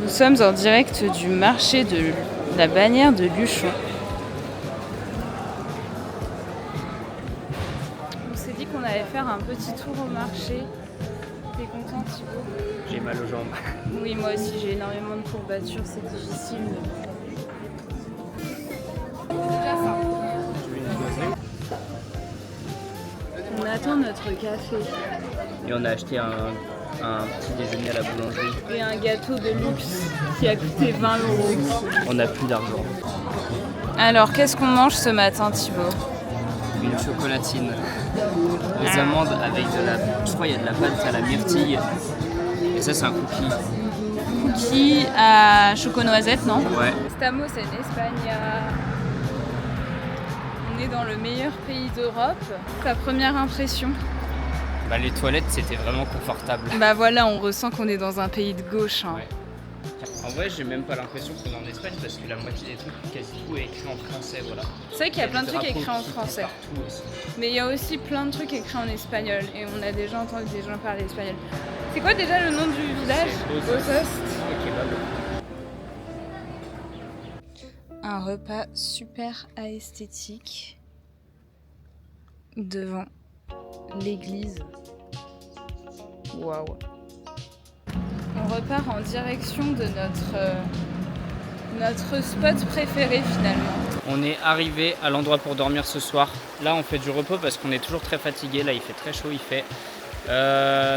Nous sommes en direct du marché de la bannière de Luchon. On s'est dit qu'on allait faire un petit tour au marché. T'es content, Thibaut? J'ai mal aux jambes. Oui, moi aussi, j'ai énormément de courbatures, c'est difficile. On attend notre café. Et on a acheté un petit déjeuner à la boulangerie. Et un gâteau de luxe qui a coûté 20 €. On n'a plus d'argent. Alors, qu'est-ce qu'on mange ce matin, Thibaut? Une chocolatine aux amandes avec de la... Je crois qu'il y a de la pâte à la myrtille. Et ça, c'est un cookie. Cookie à choco-noisette, non? Ouais. Estamos en España. On est dans le meilleur pays d'Europe. Ta première impression? Bah, les toilettes, c'était vraiment confortable. Bah voilà, on ressent qu'on est dans un pays de gauche. Hein. Ouais. En vrai, j'ai même pas l'impression qu'on est en Espagne parce que la moitié des trucs, quasi tout est écrit en français, voilà. C'est vrai qu'il y a plein de trucs écrits en qui français. partout aussi. Mais il y a aussi plein de trucs écrits en espagnol. Et on a déjà entendu des gens parler espagnol. C'est quoi déjà le nom du village? Bozost. Un repas super esthétique devant l'église. Waouh. On repart en direction de notre spot préféré finalement. On est arrivé à l'endroit pour dormir ce soir. Là, on fait du repos parce qu'on est toujours très fatigué. Là, il fait très chaud, il fait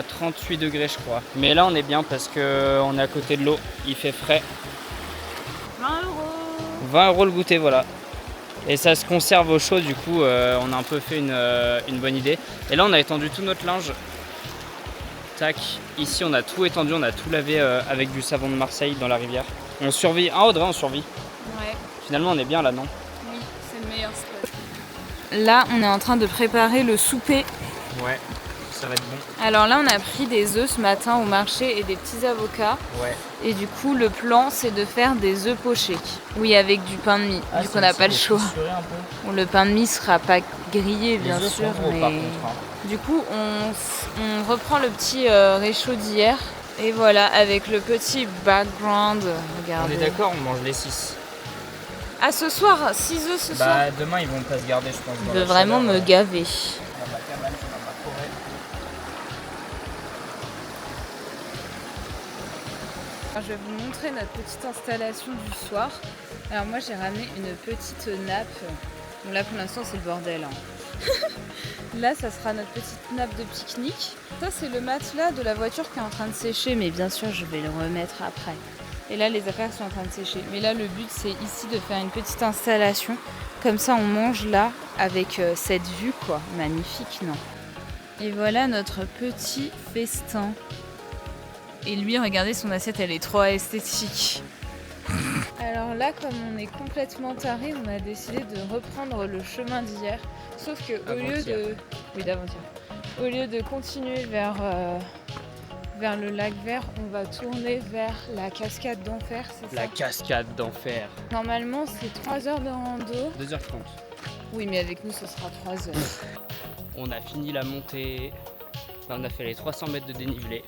38 degrés, je crois. Mais là, on est bien parce qu'on est à côté de l'eau. Il fait frais. 20 €. 20 € le goûter, voilà. Et ça se conserve au chaud, du coup, on a un peu fait une bonne idée. Et là, on a étendu tout notre linge. Tac. Ici, on a tout étendu, on a tout lavé avec du savon de Marseille dans la rivière. On survit. Ah, Audrey, on survit. Ouais. Finalement, on est bien là, non? Oui, c'est le meilleur spot. Là, on est en train de préparer le souper. Ouais, ça va être bon. Alors là, on a pris des œufs ce matin au marché et des petits avocats. Ouais. Et du coup, le plan, c'est de faire des œufs pochés. Oui, avec du pain de mie. Du coup, on n'a pas le choix. Bon, le pain de mie sera pas grillé, bien sûr, mais... Par contre, hein. Du coup, on reprend le petit réchaud d'hier. Et voilà, avec le petit background. Regardez. On est d'accord, on mange les 6. Ah, ce soir, 6 œufs ce soir. Demain, ils vont pas se garder, je pense. Je veux vraiment me gaver. Alors, je vais vous montrer notre petite installation du soir. Alors moi j'ai ramené une petite nappe. Bon là pour l'instant c'est le bordel. Hein. Là ça sera notre petite nappe de pique-nique. Ça c'est le matelas de la voiture qui est en train de sécher, mais bien sûr je vais le remettre après. Et là les affaires sont en train de sécher. Mais là le but c'est ici de faire une petite installation. Comme ça on mange là avec cette vue quoi. Magnifique, non? Et voilà notre petit festin. Et lui, regardez son assiette, elle est trop esthétique. Alors là, comme on est complètement taré, on a décidé de reprendre le chemin d'hier. Sauf que au lieu de... Oui, d'avant-hier. Au lieu de continuer vers le lac Vert, on va tourner vers la cascade d'Enfer, c'est ça? La cascade d'Enfer. Normalement, c'est 3 heures de rando. 2h30. Oui, mais avec nous, ce sera 3 heures. On a fini la montée. Là, on a fait les 300 mètres de dénivelé.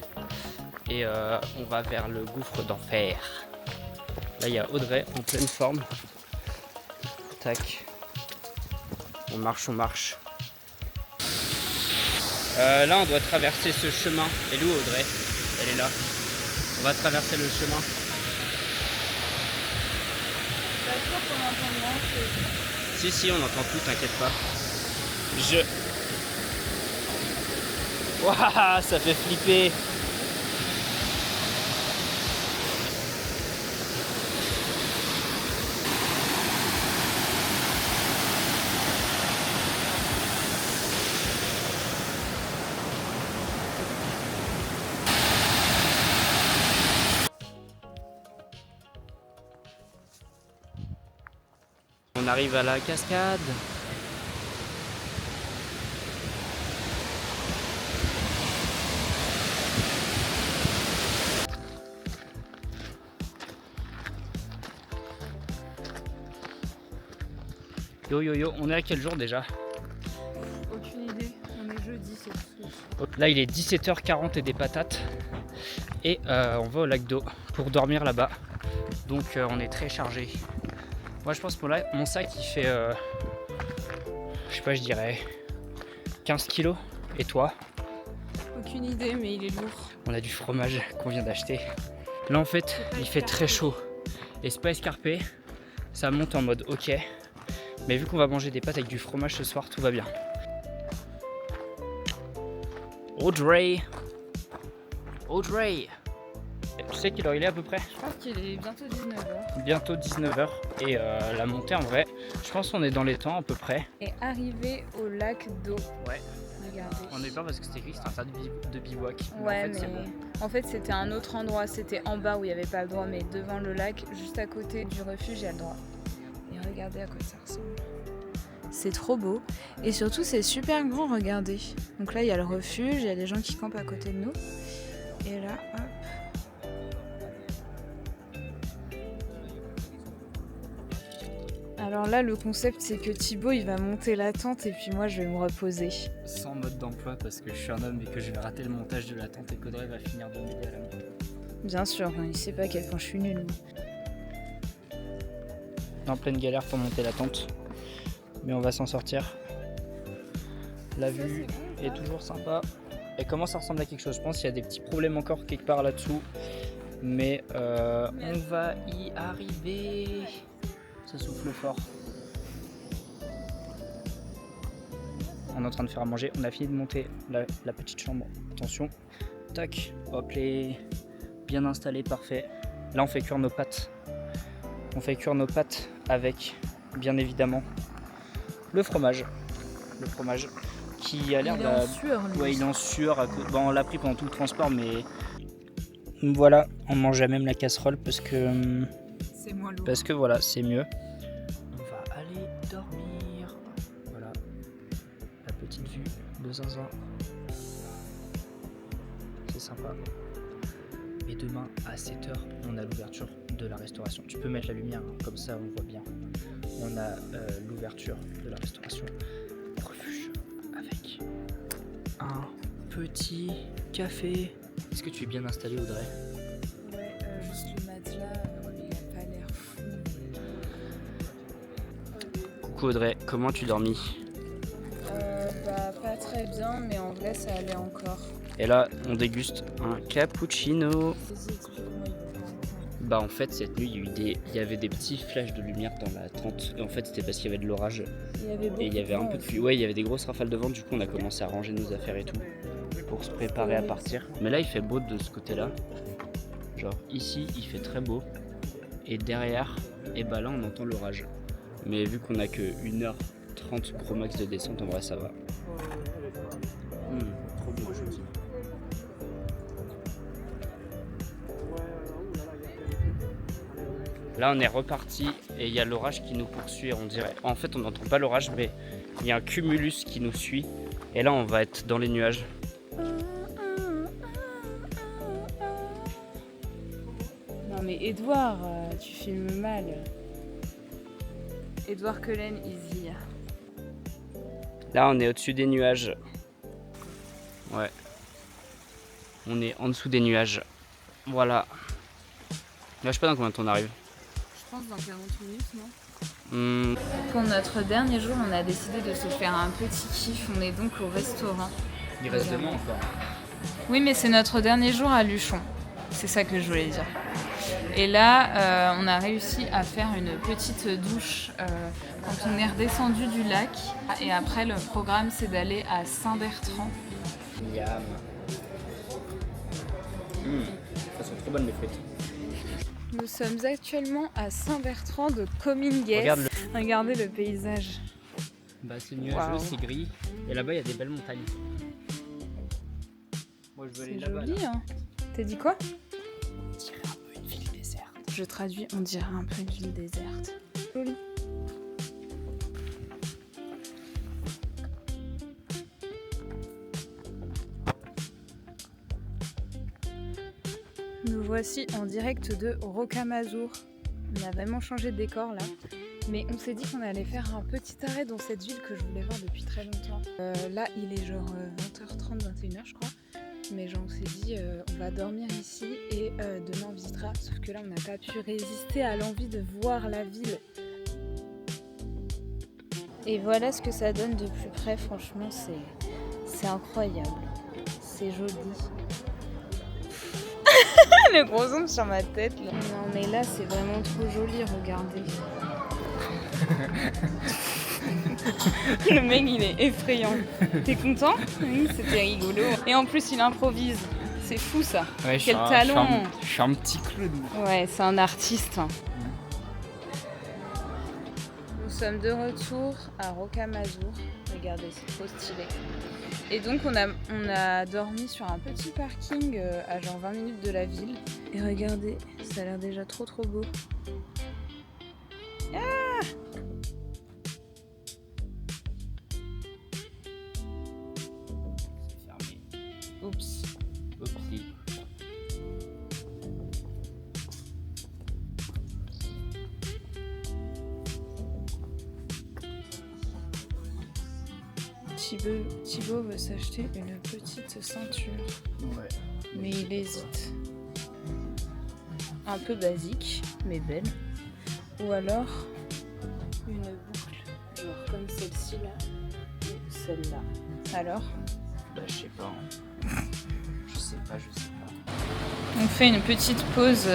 Et on va vers le gouffre d'Enfer. Là, il y a Audrey en pleine forme. Tac. On marche, on marche. Là, on doit traverser ce chemin. Et où Audrey? Elle est là. On va traverser le chemin. Pas sûr qu'on entend grand-chose. Si, on entend tout, t'inquiète pas. Waouh, ça fait flipper. On arrive à la cascade. Yo, on est à quel jour déjà? Aucune idée, on est jeudi, c'est tout. Là il est 17h40 et des patates. Et on va au lac d'eau pour dormir là-bas. Donc on est très chargé. Moi je pense que mon sac il fait, je sais pas, je dirais 15 kilos. Et toi? Aucune idée, mais il est lourd. On a du fromage qu'on vient d'acheter. Là en fait il fait très chaud. Et c'est pas escarpé. Ça monte en mode ok. Mais vu qu'on va manger des pâtes avec du fromage ce soir, tout va bien. Audrey. Audrey. Tu sais quelle heure il est à peu près? Je pense qu'il est bientôt 19h. Bientôt 19h. Et la montée en vrai, je pense qu'on est dans les temps à peu près. Et arrivé au lac d'eau. Ouais. Regardez. On a eu peur parce que c'était écrit que c'était interdit de bivouac. Ouais, en fait, c'est bon. En fait c'était un autre endroit, c'était en bas où il n'y avait pas le droit, mais devant le lac, juste à côté du refuge, il y a le droit. Et regardez à quoi ça ressemble. C'est trop beau. Et surtout c'est super grand, regardez. Donc là il y a le refuge, il y a des gens qui campent à côté de nous. Et là, hop. Alors là, le concept, c'est que Thibaut, il va monter la tente et puis moi, je vais me reposer. Sans mode d'emploi parce que je suis un homme et que je vais rater le montage de la tente et qu'Audrey va finir de m'aider à la monter. Bien sûr, il sait pas à quel point je suis nulle. En pleine galère pour monter la tente. Mais on va s'en sortir. La vue est toujours sympa. Elle commence à ressembler à quelque chose. Je pense qu'il y a des petits problèmes encore quelque part là-dessous. Mais on va y arriver. Ça souffle fort. On est en train de faire à manger. On a fini de monter la petite chambre. Attention. Tac. Hop, les bien installé, parfait. Là, on fait cuire nos pâtes. On fait cuire nos pâtes avec, bien évidemment, le fromage. Le fromage qui a l'air de... en sueur, lui. Ouais, il est en sueur. Bon, on l'a pris pendant tout le transport, mais... Voilà, on mangeait même la casserole parce que... C'est moins lourd. Parce que voilà, c'est mieux. On va aller dormir. Voilà. La petite vue de Zinzin. C'est sympa. Et demain à 7h, on a l'ouverture de la restauration. Tu peux mettre la lumière, hein, comme ça on voit bien. On a l'ouverture de la restauration refuge avec un petit café. Est-ce que tu es bien installé, Audrey? Ouais, juste le matelas, il a pas l'air fou. Coucou Audrey, comment tu dormis? Bah pas très bien, mais en vrai ça allait encore. Et là, on déguste un cappuccino. Vas-y, explique-moi, il veut pas. Bah en fait, cette nuit, il y avait des petits flashs de lumière dans la tente. Et en fait, c'était parce qu'il y avait de l'orage. Et il y avait un peu de pluie. Ouais, il y avait des grosses rafales de vent. Du coup, on a commencé à ranger nos affaires et tout pour se préparer à partir. Mais là, il fait beau de ce côté-là. Genre ici, il fait très beau. Et derrière, et bah là, on entend l'orage. Mais vu qu'on a que 1h30 gros max de descente, en vrai, ça va. Trop beau aujourd'hui. Là on est reparti et il y a l'orage qui nous poursuit, on dirait. En fait on n'entend pas l'orage mais il y a un cumulus qui nous suit. Et là on va être dans les nuages. Non mais Edouard, tu filmes mal. Edouard Cullen, easy. Là on est au-dessus des nuages. Ouais. On est en dessous des nuages. Voilà. Là je sais pas dans combien de temps on arrive. Je pense dans 40 minutes, non? Pour notre dernier jour, on a décidé de se faire un petit kiff. On est donc au restaurant. Il reste demain encore. Oui, mais c'est notre dernier jour à Luchon. C'est ça que je voulais dire. Et là, on a réussi à faire une petite douche quand on est redescendu du lac. Et après, le programme, c'est d'aller à Saint-Bertrand. Miam. Ça sont trop bonnes les frites. Nous sommes actuellement à Saint-Bertrand de Comminges. Regardez le paysage. Bah c'est nuageux, c'est gris. Et là-bas il y a des belles montagnes. Moi je veux aller là-bas. C'est joli, hein. T'as dit quoi? On dirait un peu une ville déserte. Je traduis, on dirait un peu une ville déserte. Joli. Nous voici en direct de Rocamadour. On a vraiment changé de décor là. Mais on s'est dit qu'on allait faire un petit arrêt dans cette ville que je voulais voir depuis très longtemps. Là, il est genre 20h30, 21h je crois. Mais genre on s'est dit on va dormir ici et demain on visitera. Sauf que là on n'a pas pu résister à l'envie de voir la ville. Et voilà ce que ça donne de plus près, franchement c'est incroyable. C'est joli. Le gros zoom sur ma tête là. Non mais là c'est vraiment trop joli, regardez. Le mec il est effrayant. T'es content? Oui, c'était rigolo. Et en plus il improvise. C'est fou ça. Ouais, Quel talent. Je suis un petit clown. Ouais, c'est un artiste. Nous sommes de retour à Rocamadour. Regardez, c'est trop stylé. Et donc on a dormi sur un petit parking à genre 20 minutes de la ville. Et regardez, ça a l'air déjà trop beau. Ah! Fermé. Oups. Oupsie. Thibaut veut s'acheter une petite ceinture. Ouais. Mais il hésite. Un peu basique, mais belle. Ou alors une boucle, genre comme celle-ci là, ou celle-là. Alors? Bah je sais pas. Hein. Je sais pas. On fait une petite pause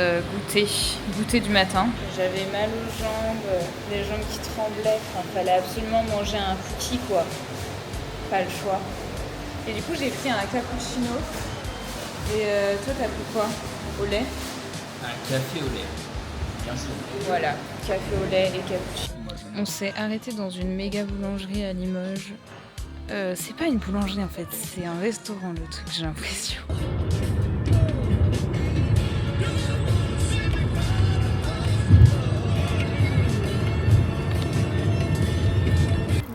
goûter du matin. J'avais mal aux jambes, les jambes qui tremblaient. Enfin, fallait absolument manger un cookie quoi. Pas le choix. Et du coup j'ai pris un cappuccino. Et toi t'as pris quoi? Au lait? Un café au lait. Bien sûr. Voilà, café au lait et cappuccino. On s'est arrêté dans une méga boulangerie à Limoges. C'est pas une boulangerie en fait, c'est un restaurant le truc, j'ai l'impression.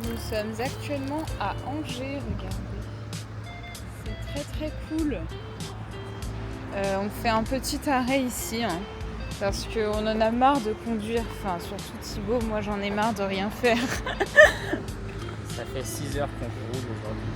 Nous sommes actuellement à Angers, regardez. C'est très cool. On fait un petit arrêt ici, hein, parce qu'on en a marre de conduire, enfin surtout Thibaut, moi j'en ai marre de rien faire. Ça fait 6 heures qu'on roule aujourd'hui.